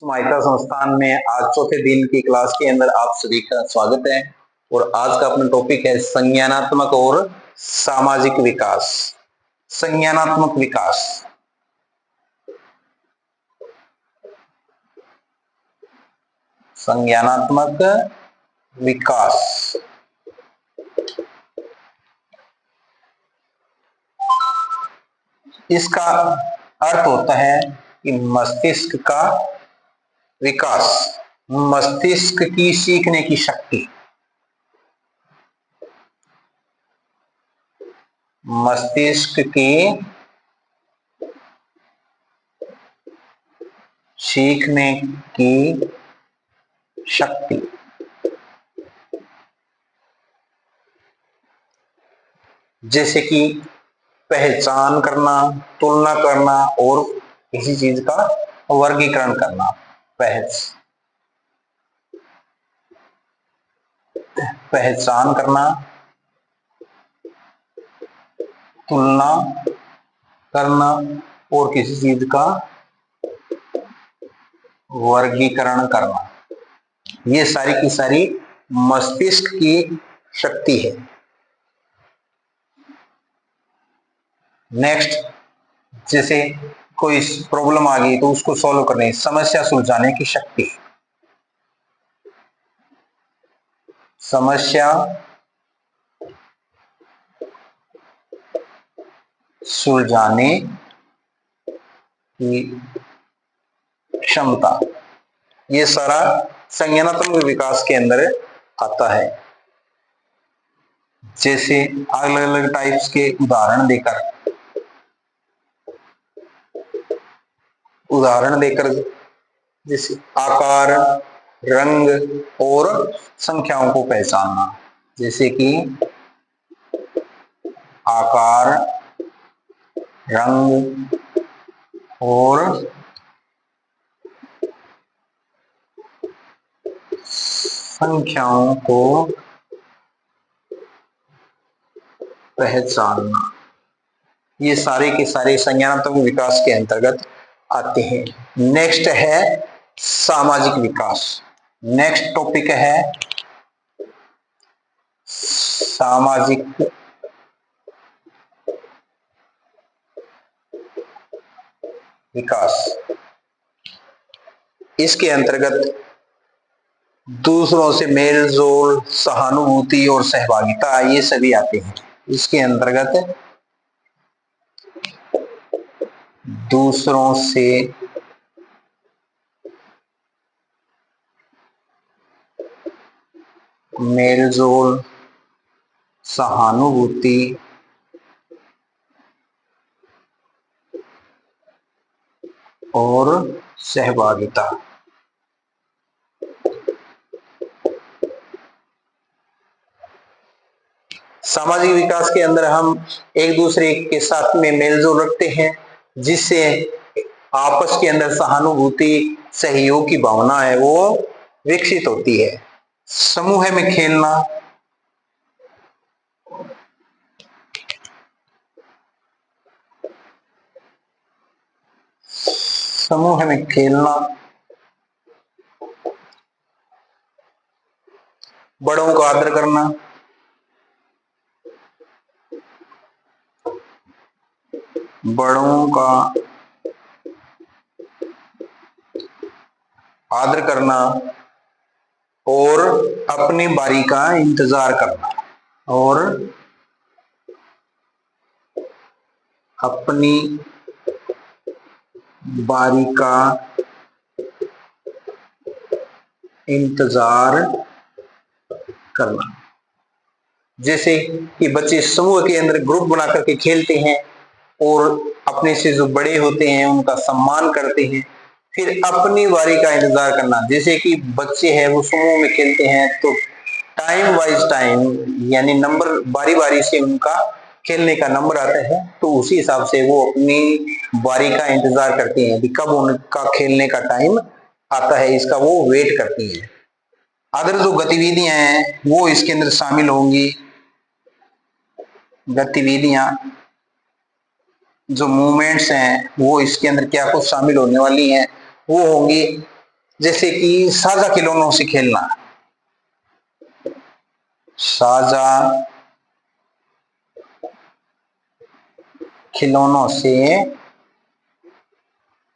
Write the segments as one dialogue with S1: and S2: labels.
S1: समाहिता संस्थान में आज चौथे दिन की क्लास के अंदर आप सभी का स्वागत है। और आज का अपना टॉपिक है संज्ञानात्मक और सामाजिक विकास। संज्ञानात्मक विकास, संज्ञानात्मक विकास इसका अर्थ होता है कि मस्तिष्क का विकास, मस्तिष्क की सीखने की शक्ति, मस्तिष्क की सीखने की शक्ति। जैसे कि पहचान करना, तुलना करना और किसी चीज का वर्गीकरण करना। पहचान करना, तुलना करना और किसी चीज का वर्गीकरण करना, ये सारी की सारी मस्तिष्क की शक्ति है। नेक्स्ट, जैसे कोई प्रॉब्लम आ गई तो उसको सॉल्व करने, समस्या सुलझाने की शक्ति, समस्या सुलझाने की क्षमता, ये सारा संज्ञानात्मक विकास के अंदर आता है। जैसे अलग अलग टाइप्स के उदाहरण देकर जैसे आकार, रंग और संख्याओं को पहचानना। जैसे कि आकार, रंग और संख्याओं को पहचानना, ये सारे के सारे संज्ञानात्मक विकास के अंतर्गत आते हैं। नेक्स्ट है सामाजिक विकास। नेक्स्ट टॉपिक है सामाजिक विकास। इसके अंतर्गत दूसरों से मेल जोल, सहानुभूति और सहभागिता, ये सभी आते हैं। इसके अंतर्गत दूसरों से मेलजोल, सहानुभूति और सहभागिता। सामाजिक विकास के अंदर हम एक दूसरे के साथ में मेलजोल रखते हैं, जिससे आपस के अंदर सहानुभूति, सहयोग की भावना है वो विकसित होती है। समूह में खेलना, समूह में खेलना, बड़ों का आदर करना, बड़ों का आदर करना और अपनी बारी का इंतजार करना, और अपनी बारी का इंतजार करना। जैसे कि बच्चे समूह के अंदर ग्रुप बना करके खेलते हैं और अपने से जो बड़े होते हैं उनका सम्मान करते हैं, फिर अपनी बारी का इंतजार करना। जैसे कि बच्चे हैं वो समूह में खेलते हैं तो टाइम वाइज टाइम, यानी नंबर बारी बारी से उनका खेलने का नंबर आता है, तो उसी हिसाब से वो अपनी बारी का इंतजार करती हैं कि कब उनका खेलने का टाइम आता है, इसका वो वेट करती हैं। अदर जो गतिविधियां हैं वो इसके अंदर शामिल होंगी। गतिविधियां, जो मूवमेंट्स हैं वो इसके अंदर क्या कुछ शामिल होने वाली हैं, वो होंगी जैसे कि साझा खिलौनों से खेलना, साझा खिलौनों से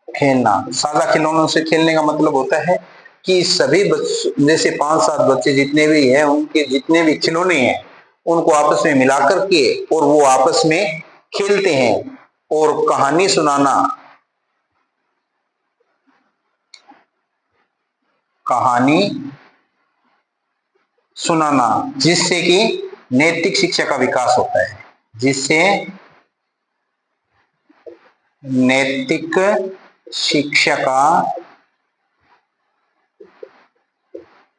S1: खेलना। साझा खिलौनों से खेलने का मतलब होता है कि सभी बच्चे, जैसे 5-7 बच्चे जितने भी हैं, उनके जितने भी खिलौने हैं उनको आपस में मिलाकर के और वो आपस में खेलते हैं। और कहानी सुनाना, कहानी सुनाना जिससे कि नैतिक शिक्षा का विकास होता है, जिससे नैतिक शिक्षा का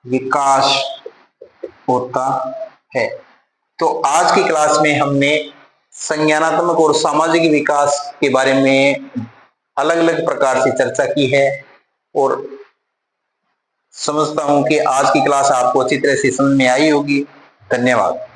S1: विकास होता है। तो आज की क्लास में हमने संज्ञानात्मक और सामाजिक विकास के बारे में अलग अलग प्रकार से चर्चा की है, और समझता हूं कि आज की क्लास आपको अच्छी तरह से समझ में आई होगी। धन्यवाद।